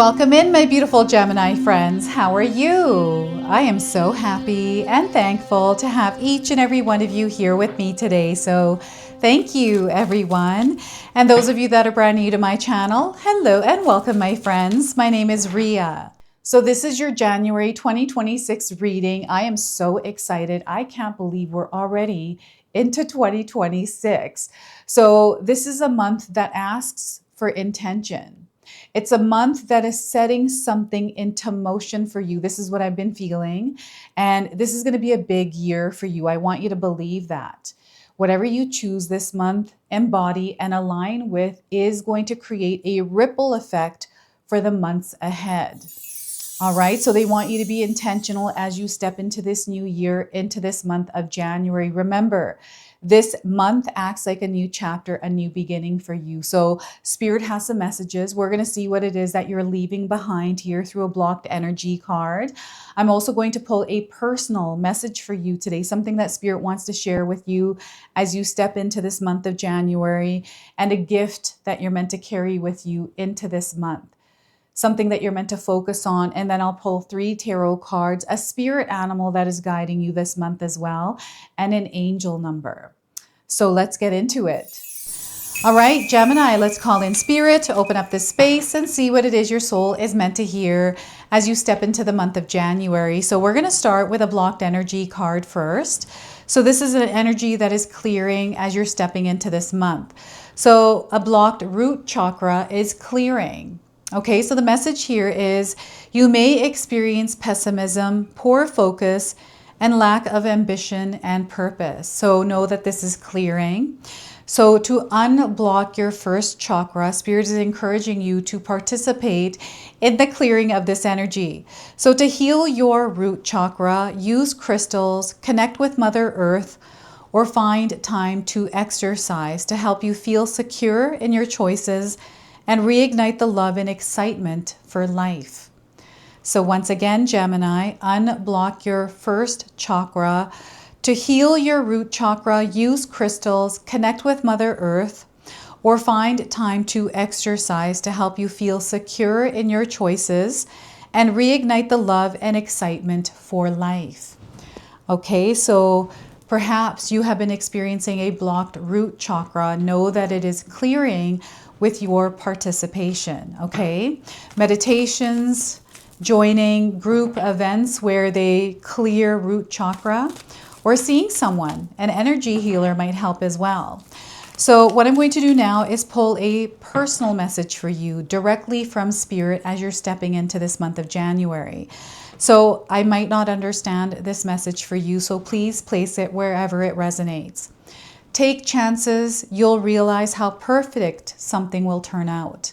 Welcome in, my beautiful Gemini friends. How are you? I am so happy and thankful to have each and every one of you here with me today. So thank you, everyone. And those of you that are brand new to my channel, hello and welcome, my friends. My name is Ria. So this is your January 2026 reading. I am so excited. I can't believe we're already into 2026. So this is a month that asks for intention. It's a month that is setting something into motion for you. This is what I've been feeling. And this is going to be a big year for you. I want you to believe that. Whatever you choose this month, embody and align with is going to create a ripple effect for the months ahead. All right, so they want you to be intentional as you step into this new year, into this month of January. Remember, this month acts like a new chapter, a new beginning for you. So Spirit has some messages. We're going to see what it is that you're leaving behind here through a blocked energy card. I'm also going to pull a personal message for you today, something that Spirit wants to share with you as you step into this month of January, and a gift that you're meant to carry with you into this month. Something that you're meant to focus on. And then I'll pull 3 tarot cards, a spirit animal that is guiding you this month as well, and an angel number. So let's get into it. All right, Gemini, let's call in Spirit to open up this space and see what it is your soul is meant to hear as you step into the month of January. So we're going to start with a blocked energy card first. So this is an energy that is clearing as you're stepping into this month. So a blocked root chakra is clearing. Okay, so the message here is you may experience pessimism, poor focus, and lack of ambition and purpose. So know that this is clearing. So to unblock your first chakra, Spirit is encouraging you to participate in the clearing of this energy. So to heal your root chakra, use crystals, connect with Mother Earth, or find time to exercise to help you feel secure in your choices and reignite the love and excitement for life. So once again, Gemini, unblock your first chakra. To heal your root chakra, use crystals, connect with Mother Earth, or find time to exercise to help you feel secure in your choices and reignite the love and excitement for life. Okay, so perhaps you have been experiencing a blocked root chakra. Know that it is clearing with your participation, okay? Meditations, joining group events where they clear root chakra, or seeing someone, an energy healer might help as well. So what I'm going to do now is pull a personal message for you directly from Spirit as you're stepping into this month of January. So I might not understand this message for you, so please place it wherever it resonates. Take chances, you'll realize how perfect something will turn out.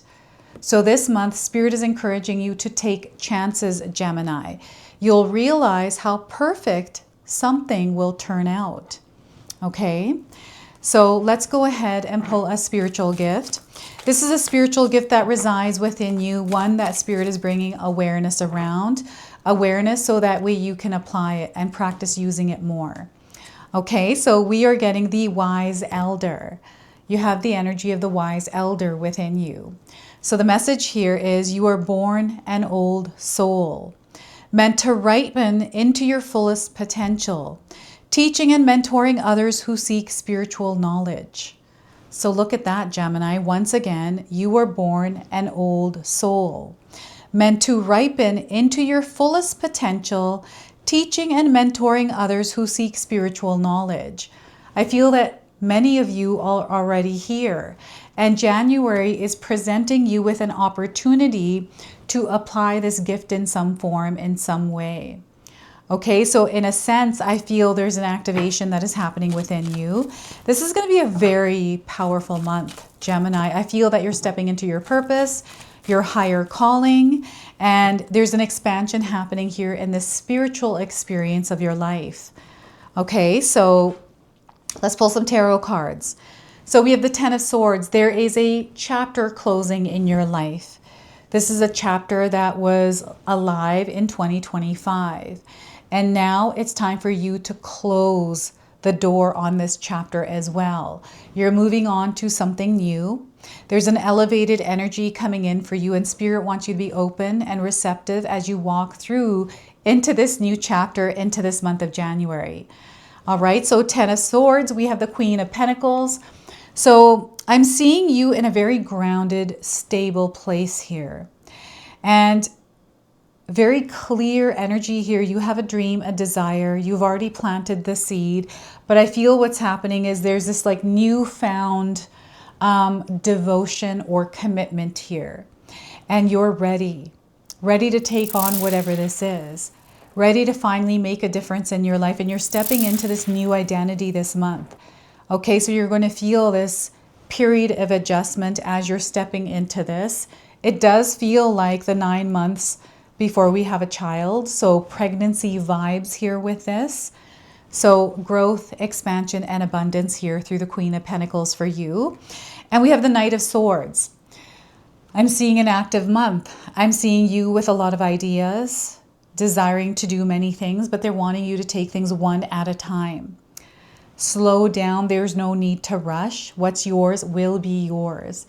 So this month, Spirit is encouraging you to take chances, Gemini. You'll realize how perfect something will turn out. Okay? So let's go ahead and pull a spiritual gift. This is a spiritual gift that resides within you, one that Spirit is bringing awareness around. Awareness so that way you can apply it and practice using it more. Okay, so we are getting the wise elder. You have the energy of the wise elder within you. So the message here is you are born an old soul, meant to ripen into your fullest potential, teaching and mentoring others who seek spiritual knowledge. So look at that, Gemini. Once again, you were born an old soul, meant to ripen into your fullest potential, teaching and mentoring others who seek spiritual knowledge. I feel that many of you are already here, and January is presenting you with an opportunity to apply this gift in some form, in some way. Okay, so in a sense, I feel there's an activation that is happening within you. This is going to be a very powerful month, Gemini. I feel that you're stepping into your purpose, your higher calling, and there's an expansion happening here in this spiritual experience of your life. Okay, so let's pull some tarot cards. So we have the Ten of Swords. There is a chapter closing in your life. This is a chapter that was alive in 2025. And now it's time for you to close the door on this chapter as well. You're moving on to something new. There's an elevated energy coming in for you, and Spirit wants you to be open and receptive as you walk through into this new chapter, into this month of January. All right, so 10 of Swords, we have the Queen of Pentacles. So I'm seeing you in a very grounded, stable place here. And very clear energy here. You have a dream, a desire. You've already planted the seed. But I feel what's happening is there's this like newfound devotion or commitment here. And you're ready to take on whatever this is. Ready to finally make a difference in your life. And you're stepping into this new identity this month. Okay, so you're going to feel this period of adjustment as you're stepping into this. It does feel like the 9 months before we have a child. So pregnancy vibes here with this. So growth, expansion, and abundance here through the Queen of Pentacles for you. And we have the Knight of Swords. I'm seeing an active month. I'm seeing you with a lot of ideas, desiring to do many things, but they're wanting you to take things one at a time. Slow down. There's no need to rush. What's yours will be yours.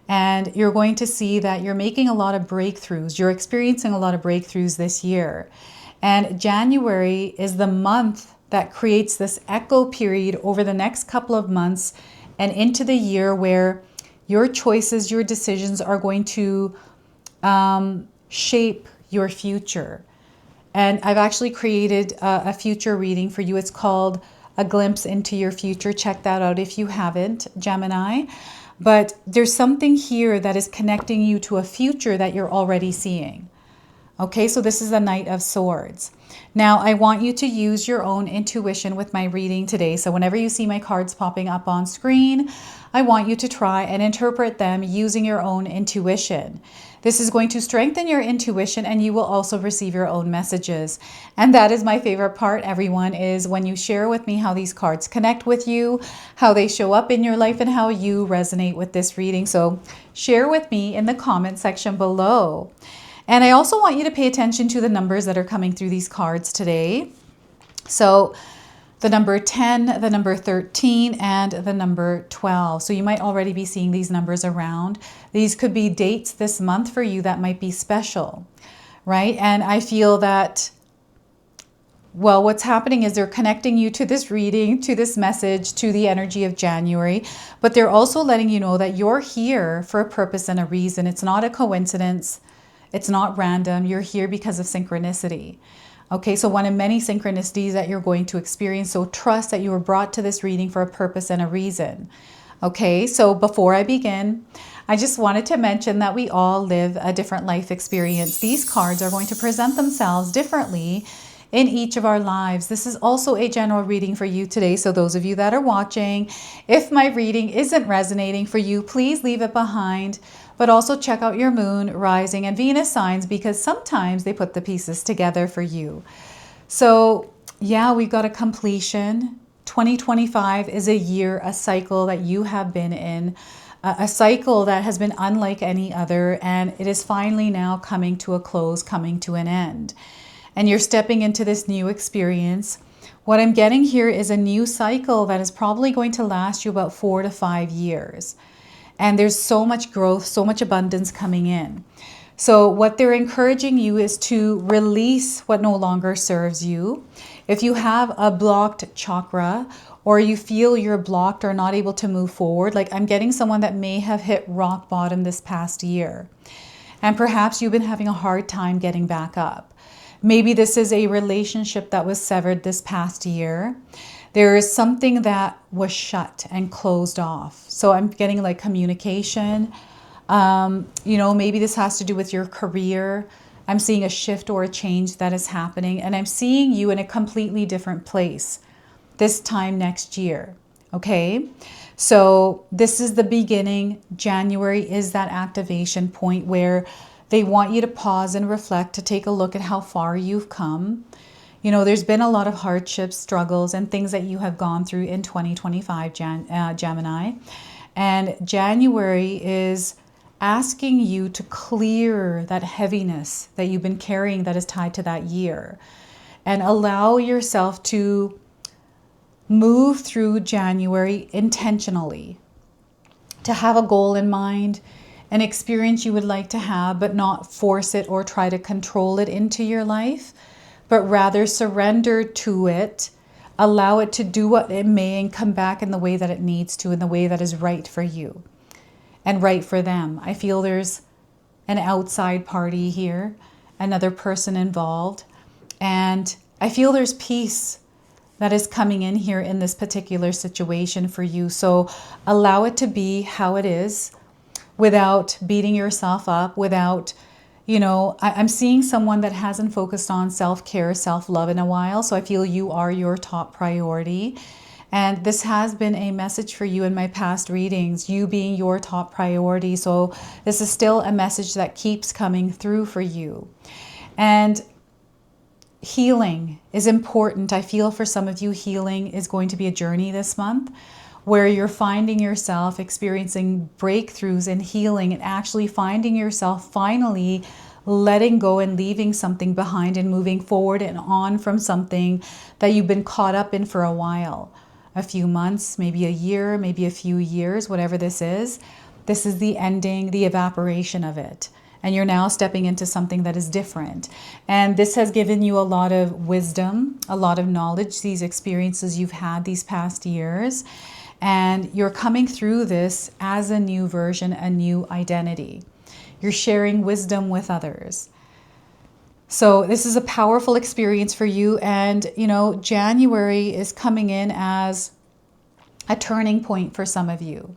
And you're going to see that you're making a lot of breakthroughs. You're experiencing a lot of breakthroughs this year. And January is the month that creates this echo period over the next couple of months and into the year where your choices, your decisions are going to shape your future. And I've actually created a future reading for you. It's called A Glimpse into Your Future. Check that out if you haven't, Gemini. But there's something here that is connecting you to a future that you're already seeing. Okay, so this is the Knight of Swords. Now, I want you to use your own intuition with my reading today. So whenever you see my cards popping up on screen, I want you to try and interpret them using your own intuition. This is going to strengthen your intuition, and you will also receive your own messages. And that is my favorite part, everyone, is when you share with me how these cards connect with you, how they show up in your life, and how you resonate with this reading. So share with me in the comment section below. And I also want you to pay attention to the numbers that are coming through these cards today. So the number 10, the number 13, and the number 12. So you might already be seeing these numbers around. These could be dates this month for you that might be special, right? And I feel that, well, what's happening is they're connecting you to this reading, to this message, to the energy of January, but they're also letting you know that you're here for a purpose and a reason. It's not a coincidence. It's not random. You're here because of synchronicity. Okay, so one of many synchronicities that you're going to experience. So trust that you were brought to this reading for a purpose and a reason. Okay, so before I begin, I just wanted to mention that we all live a different life experience. These cards are going to present themselves differently in each of our lives. This is also a general reading for you today. So those of you that are watching, if my reading isn't resonating for you, please leave it behind. But also check out your moon, rising, and Venus signs, because sometimes they put the pieces together for you. So yeah, we've got a completion. 2025 is a year, a cycle that you have been in, a cycle that has been unlike any other. And it is finally now coming to a close, coming to an end. And you're stepping into this new experience. What I'm getting here is a new cycle that is probably going to last you about 4 to 5 years. And there's so much growth, so much abundance coming in. So what they're encouraging you is to release what no longer serves you. If you have a blocked chakra, or you feel you're blocked or not able to move forward, like I'm getting someone that may have hit rock bottom this past year. And perhaps you've been having a hard time getting back up. Maybe this is a relationship that was severed this past year. There is something that was shut and closed off. So I'm getting like communication. Maybe this has to do with your career. I'm seeing a shift or a change that is happening. And I'm seeing you in a completely different place this time next year. Okay. So this is the beginning. January is that activation point where they want you to pause and reflect, to take a look at how far you've come. You know, there's been a lot of hardships, struggles, and things that you have gone through in 2025, Gemini. And January is asking you to clear that heaviness that you've been carrying that is tied to that year. And allow yourself to move through January intentionally, to have a goal in mind, an experience you would like to have, but not force it or try to control it into your life, but rather surrender to it, allow it to do what it may and come back in the way that it needs to, in the way that is right for you and right for them. I feel there's an outside party here, another person involved, and I feel there's peace that is coming in here in this particular situation for you. So allow it to be how it is without beating yourself up, without, I'm seeing someone that hasn't focused on self-care, self-love in a while. So I feel you are your top priority. And this has been a message for you in my past readings, you being your top priority. So this is still a message that keeps coming through for you. And healing is important. I feel for some of you, healing is going to be a journey this month where you're finding yourself experiencing breakthroughs and healing and actually finding yourself finally letting go and leaving something behind and moving forward and on from something that you've been caught up in for a while. A few months, maybe a year, maybe a few years, whatever this is. This is the ending, the evaporation of it. And you're now stepping into something that is different. And this has given you a lot of wisdom, a lot of knowledge, these experiences you've had these past years. And you're coming through this as a new version, a new identity. You're sharing wisdom with others. So this is a powerful experience for you. And, January is coming in as a turning point for some of you,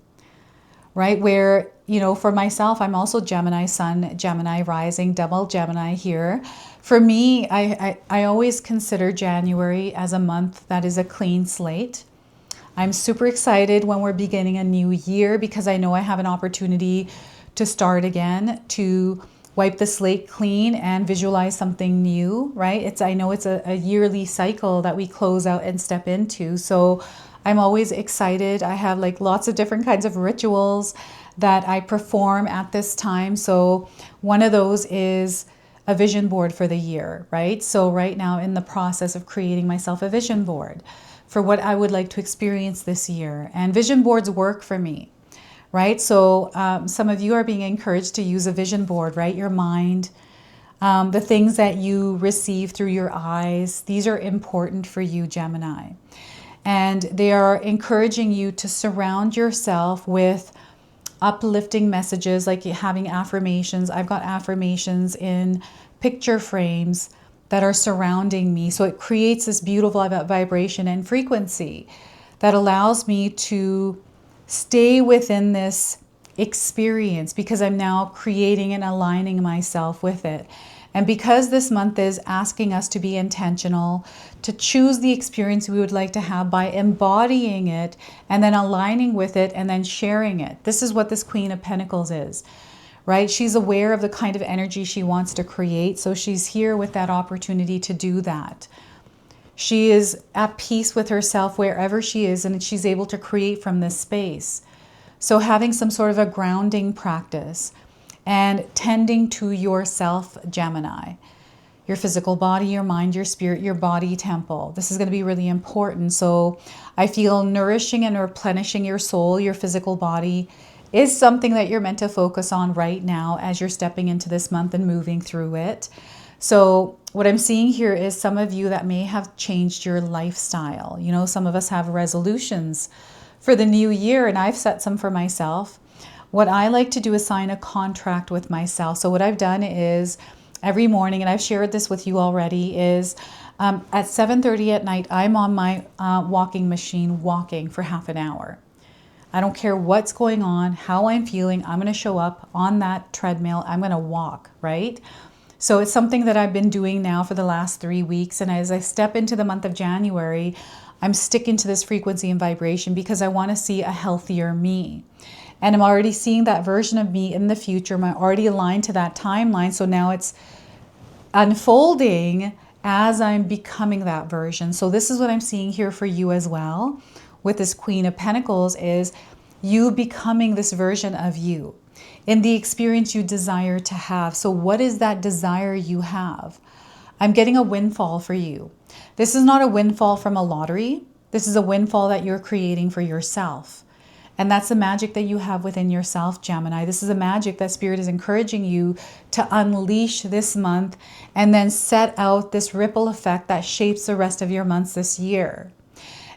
right? Where, for myself, I'm also Gemini sun, Gemini rising, double Gemini here. For me, I always consider January as a month that is a clean slate. I'm super excited when we're beginning a new year because I know I have an opportunity to start again, to wipe the slate clean and visualize something new, right? I know it's a yearly cycle that we close out and step into. So I'm always excited. I have lots of different kinds of rituals that I perform at this time. So one of those is a vision board for the year, right? So right now in the process of creating myself a vision board for what I would like to experience this year. And vision boards work for me. Right? So some of you are being encouraged to use a vision board, right? Your mind, the things that you receive through your eyes, these are important for you, Gemini. And they are encouraging you to surround yourself with uplifting messages, like having affirmations. I've got affirmations in picture frames that are surrounding me. So it creates this beautiful vibration and frequency that allows me to stay within this experience because I'm now creating and aligning myself with it. And because this month is asking us to be intentional, to choose the experience we would like to have by embodying it and then aligning with it and then sharing it. This is what this Queen of Pentacles is, right? She's aware of the kind of energy she wants to create. So she's here with that opportunity to do that. She is at peace with herself wherever she is, and she's able to create from this space. So having some sort of a grounding practice and tending to yourself, Gemini, your physical body, your mind, your spirit, your body temple. This is going to be really important. So I feel nourishing and replenishing your soul, your physical body is something that you're meant to focus on right now as you're stepping into this month and moving through it. So what I'm seeing here is some of you that may have changed your lifestyle. Some of us have resolutions for the new year, and I've set some for myself. What I like to do is sign a contract with myself. So what I've done is every morning, and I've shared this with you already, is at 7:30 at night, I'm on my walking machine walking for half an hour. I don't care what's going on, how I'm feeling, I'm going to show up on that treadmill. I'm going to walk, right? So it's something that I've been doing now for the last 3 weeks. And as I step into the month of January, I'm sticking to this frequency and vibration because I want to see a healthier me. And I'm already seeing that version of me in the future. I'm already aligned to that timeline. So now it's unfolding as I'm becoming that version. So this is what I'm seeing here for you as well with this Queen of Pentacles is you becoming this version of you in the experience you desire to have. So what is that desire you have? I'm getting a windfall for you. This is not a windfall from a lottery. This is a windfall that you're creating for yourself. And that's the magic that you have within yourself, Gemini. This is a magic that Spirit is encouraging you to unleash this month and then set out this ripple effect that shapes the rest of your months this year.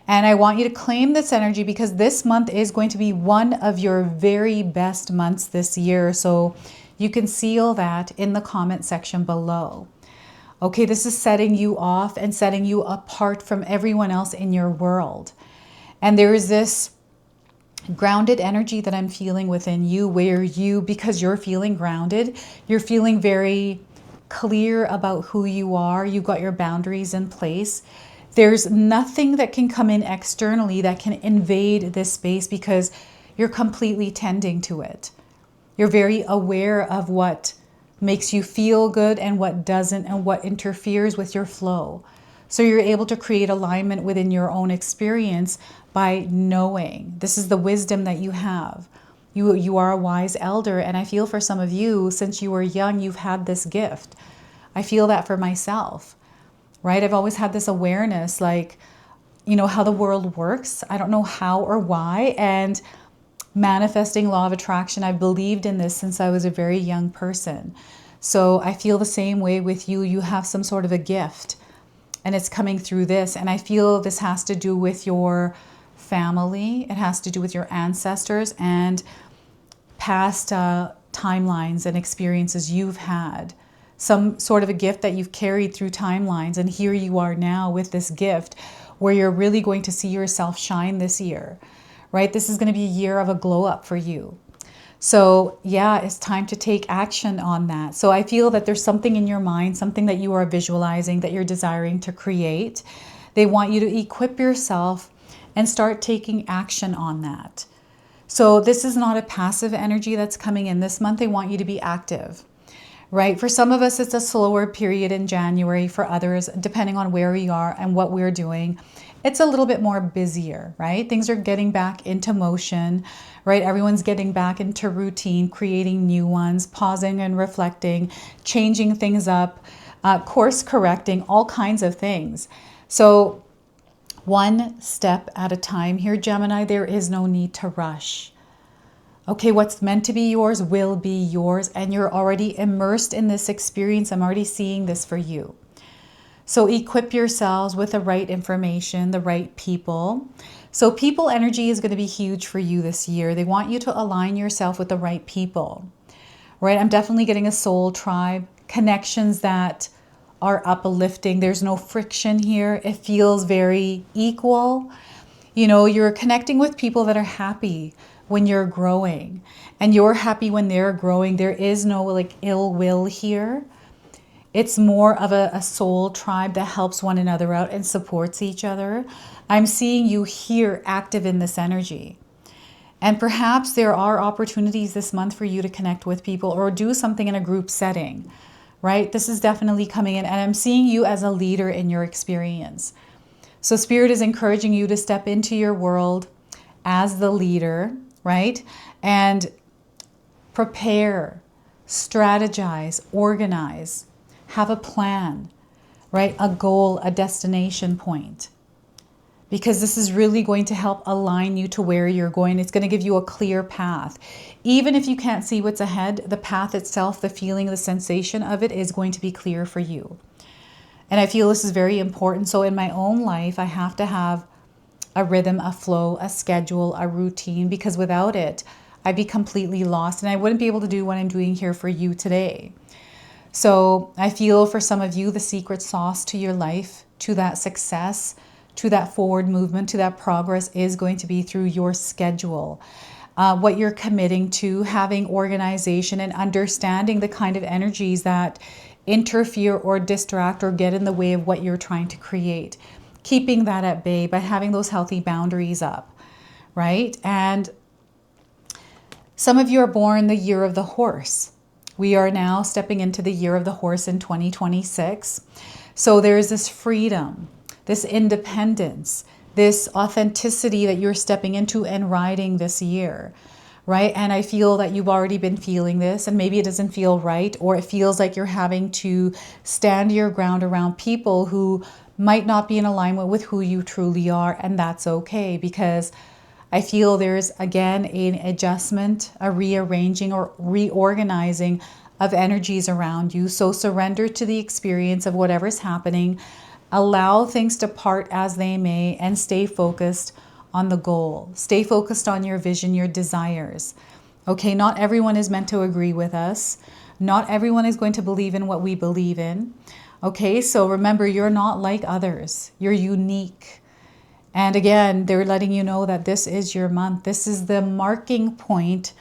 And I want you to claim this energy because this month is going to be one of your very best months this year. So you can seal that in the comment section below. Okay, this is setting you off and setting you apart from everyone else in your world. And there is this grounded energy that I'm feeling within you where you, because you're feeling grounded, you're feeling very clear about who you are. You've got your boundaries in place. There's nothing that can come in externally that can invade this space because you're completely tending to it. You're very aware of what makes you feel good and what doesn't and what interferes with your flow. So you're able to create alignment within your own experience by knowing. This is the wisdom that you have. You are a wise elder, and I feel for some of you, since you were young, you've had this gift. I feel that for myself, right? I've always had this awareness, like, you know, how the world works. I don't know how or why. And manifesting law of attraction, I've believed in this since I was a very young person. So I feel the same way with you. You have some sort of a gift, and it's coming through this. And I feel this has to do with your family. It has to do with your ancestors and past timelines and experiences you've had. Some sort of a gift that you've carried through timelines. And here you are now with this gift where you're really going to see yourself shine this year, right? This is going to be a year of a glow up for you. So yeah, it's time to take action on that. So I feel that there's something in your mind, something that you are visualizing, that you're desiring to create. They want you to equip yourself and start taking action on that. So this is not a passive energy that's coming in this month. They want you to be active, right? For some of us, it's a slower period in January. For others, depending on where we are and what we're doing, it's a little bit more busier, right? Things are getting back into motion, right? Everyone's getting back into routine, creating new ones, pausing and reflecting, changing things up, course correcting, all kinds of things. So one step at a time here, Gemini. There is no need to rush. Okay, what's meant to be yours will be yours, and you're already immersed in this experience. I'm already seeing this for you. So equip yourselves with the right information, the right people. So people energy is going to be huge for you this year. They want you to align yourself with the right people, right? I'm definitely getting a soul tribe, connections that are uplifting. There's no friction here. It feels very equal. You know, you're connecting with people that are happy when you're growing, and you're happy when they're growing. There is no like ill will here. It's more of a soul tribe that helps one another out and supports each other. I'm seeing you here active in this energy. And perhaps there are opportunities this month for you to connect with people or do something in a group setting, right? This is definitely coming in, and I'm seeing you as a leader in your experience. So Spirit is encouraging you to step into your world as the leader, right? And prepare, strategize, organize, have a plan, right? A goal, a destination point. Because this is really going to help align you to where you're going. It's going to give you a clear path. Even if you can't see what's ahead, the path itself, the feeling, the sensation of it is going to be clear for you. And I feel this is very important. So in my own life, I have to have a rhythm, a flow, a schedule, a routine, because without it, I'd be completely lost and I wouldn't be able to do what I'm doing here for you today. So I feel for some of you, the secret sauce to your life, to that success, to that forward movement, to that progress is going to be through your schedule. What you're committing to, having organization and understanding the kind of energies that interfere or distract or get in the way of what you're trying to create. Keeping that at bay by having those healthy boundaries up, right? And some of you are born the year of the horse. We are now stepping into the year of the horse in 2026. So there's this freedom, this independence, this authenticity that you're stepping into and riding this year, right? And I feel that you've already been feeling this, and maybe it doesn't feel right, or it feels like you're having to stand your ground around people who might not be in alignment with who you truly are, and that's okay, because I feel there's, again, an adjustment, a rearranging or reorganizing of energies around you. So surrender to the experience of whatever's happening. Allow things to part as they may, and stay focused on the goal. Stay focused on your vision, your desires. Okay, not everyone is meant to agree with us. Not everyone is going to believe in what we believe in. Okay, so remember, you're not like others. You're unique. And again, they're letting you know that this is your month. This is the marking point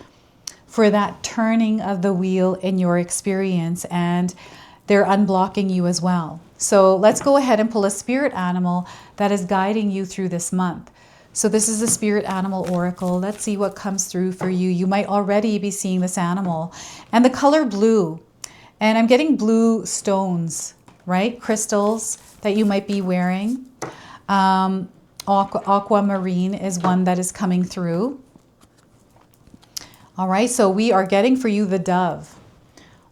for that turning of the wheel in your experience, and they're unblocking you as well. So let's go ahead and pull a spirit animal that is guiding you through this month. So this is the Spirit Animal Oracle. Let's see what comes through for you. You might already be seeing this animal. And the color blue. And I'm getting blue stones, right? Crystals that you might be wearing. Aquamarine is one that is coming through. All right, so we are getting for you the dove.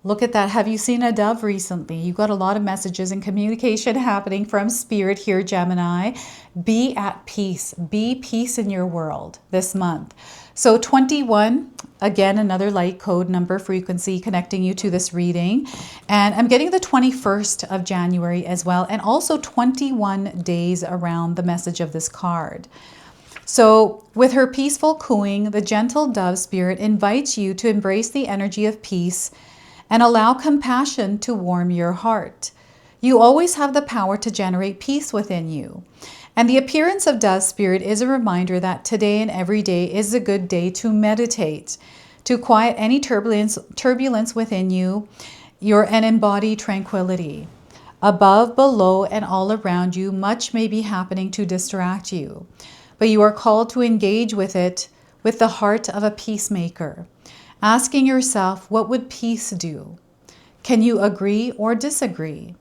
Look at that. Have you seen a dove recently? You've got a lot of messages and communication happening from Spirit here, Gemini. Be at peace. Be peace in your world this month. So 21, again, another light code number frequency connecting you to this reading. And I'm getting the 21st of January as well, and also 21 days around the message of this card. So with her peaceful cooing, the gentle dove spirit invites you to embrace the energy of peace and allow compassion to warm your heart. You always have the power to generate peace within you. And the appearance of dove spirit is a reminder that today and every day is a good day to meditate, to quiet any turbulence within you, and embody tranquility. Above, below, and all around you, much may be happening to distract you, but you are called to engage with it with the heart of a peacemaker, asking yourself, what would peace do? Can you agree or disagree?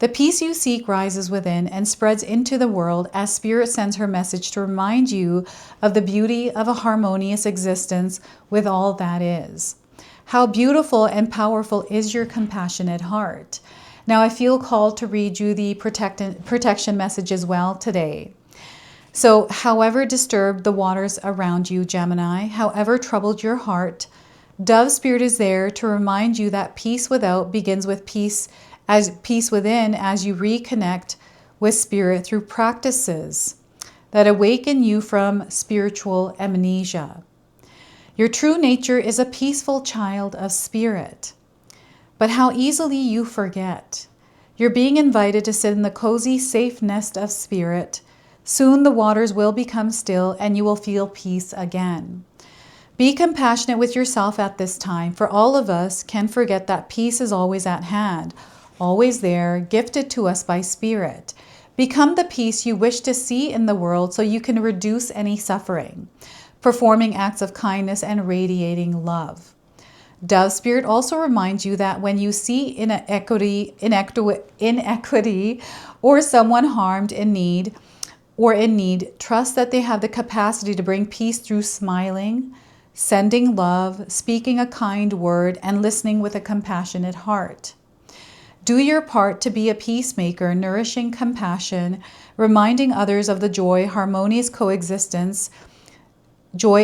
The peace you seek rises within and spreads into the world as Spirit sends her message to remind you of the beauty of a harmonious existence with all that is. How beautiful and powerful is your compassionate heart. Now I feel called to read you the protection message as well today. So, however disturbed the waters around you, Gemini, however troubled your heart, Dove Spirit is there to remind you that peace without begins with peace within as you reconnect with Spirit through practices that awaken you from spiritual amnesia. Your true nature is a peaceful child of Spirit. But how easily you forget. You're being invited to sit in the cozy, safe nest of Spirit. Soon the waters will become still and you will feel peace again. Be compassionate with yourself at this time, for all of us can forget that peace is always at hand, always there, gifted to us by Spirit. Become the peace you wish to see in the world so you can reduce any suffering, performing acts of kindness and radiating love. Dove Spirit also reminds you that when you see inequity, or someone harmed in need, trust that they have the capacity to bring peace through smiling, sending love, speaking a kind word, and listening with a compassionate heart. Do your part to be a peacemaker, nourishing compassion, reminding others of the joy of harmonious coexistence, so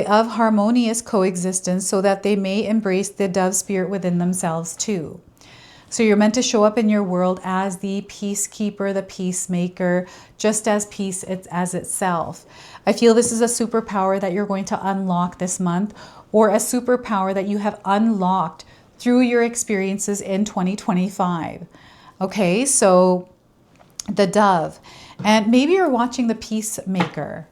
that they may embrace the Dove Spirit within themselves too. So you're meant to show up in your world as the peacekeeper, the peacemaker, just as peace as itself. I feel this is a superpower that you're going to unlock this month, or a superpower that you have unlocked through your experiences in 2025. Okay, so the dove. And maybe you're watching The Peacemaker,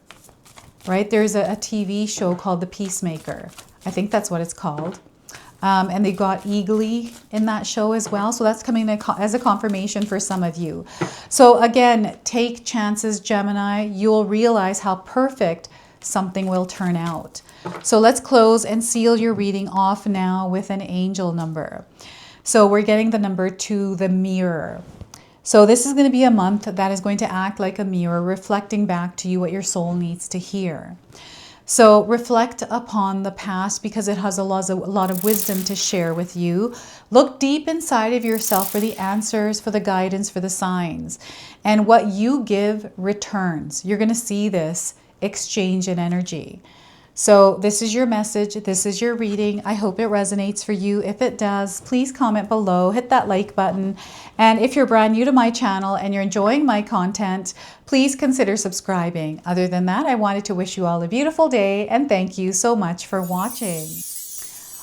right? There's a TV show called The Peacemaker. I think that's what it's called. And they got Eagly in that show as well. So that's coming as a confirmation for some of you. So again, take chances, Gemini. You'll realize how perfect something will turn out. So let's close and seal your reading off now with an angel number. So we're getting the number 2, the mirror. So this is going to be a month that is going to act like a mirror, reflecting back to you what your soul needs to hear. So reflect upon the past because it has a lot of wisdom to share with you. Look deep inside of yourself for the answers, for the guidance, for the signs. And what you give returns. You're going to see this exchange in energy. So this is your message. This is your reading. I hope it resonates for you. If it does, please comment below, hit that like button. And if you're brand new to my channel and you're enjoying my content, please consider subscribing. Other than that, I wanted to wish you all a beautiful day and thank you so much for watching.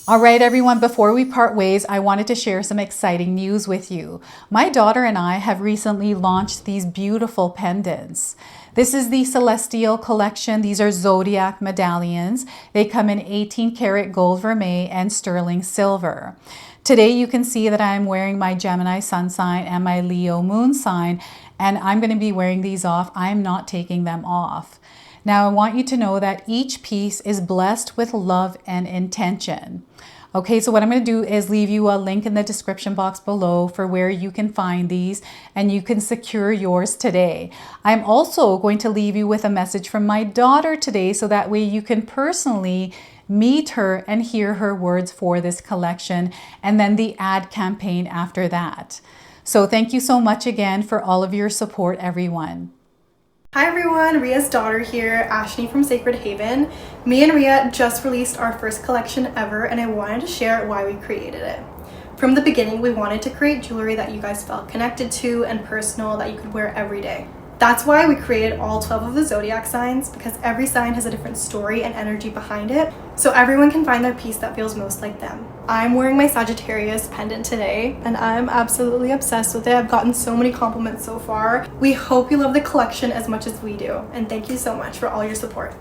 All right, everyone, before we part ways, I wanted to share some exciting news with you. My daughter and I have recently launched these beautiful pendants. This is the Celestial Collection. These are zodiac medallions. They come in 18 karat gold vermeil and sterling silver. Today you can see that I'm wearing my Gemini sun sign and my Leo moon sign, and I'm going to be wearing these off. I'm not taking them off. Now I want you to know that each piece is blessed with love and intention. Okay, so what I'm going to do is leave you a link in the description box below for where you can find these and you can secure yours today. I'm also going to leave you with a message from my daughter today so that way you can personally meet her and hear her words for this collection and then the ad campaign after that. So thank you so much again for all of your support, everyone. Hi everyone, Ria's daughter here, Ashley from Sacred Haven. Me and Ria just released our first collection ever and I wanted to share why we created it. From the beginning, we wanted to create jewelry that you guys felt connected to and personal that you could wear every day. That's why we created all 12 of the zodiac signs, because every sign has a different story and energy behind it, so everyone can find their piece that feels most like them. I'm wearing my Sagittarius pendant today, and I'm absolutely obsessed with it. I've gotten so many compliments so far. We hope you love the collection as much as we do, and thank you so much for all your support.